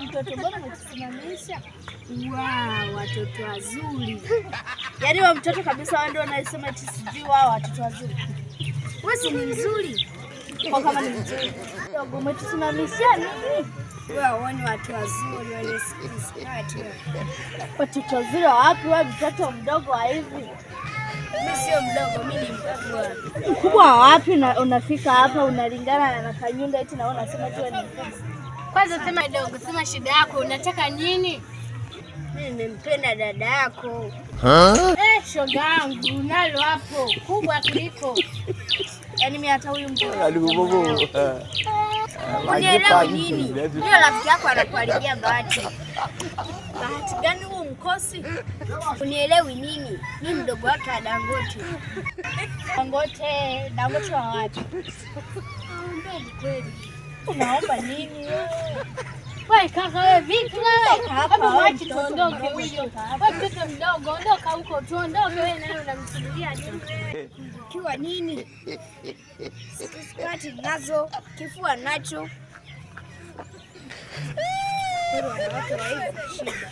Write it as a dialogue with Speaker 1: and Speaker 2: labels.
Speaker 1: Mtoto bora umetusimamisha. Wow, watoto wazuri. Yaani wa mtoto kabisa wao ndio wanasema eti sijui wao watoto wazuri. Wewe si ni mzuri. Kwa kama ni mzuri. Ndio umetusimamisha nini? Wewe ni watu wazuri wale sikisi. Watoto wazuri wapi wewe mtoto mdogo wa hivi? Mimi sio mdogo, mimi ni mkubwa. Mkubwa wapi unafika hapa unalingana na Kanyunda eti na unasema tu ni mkubwa. Kwanza sema dogo, sema shida yako, unataka nini? Mimi nimempenda dada yako. Shoga yangu, nalo hapo, kubwa kuliko. Yaani mimi hata huyu mtu. Unielewi nini? Ndio rafiki yako anakuharibia bahati. Bahati gani huo mkosi? Unielewi nini? Mimi mdogo wake wa Dangote. Dangote wa wapi? Ndio kweli. Unaomba nini wewe? Wewe kaka wewe vipi wewe? Hapa wapi tuondoke huyo? Wewe mtoto mdogo ondoka huko tuondoke wewe naye unamsubiria nini wewe? Kiwa nini? Sikati nazo, kifua nacho. Kwa wanawake wa hivi shida.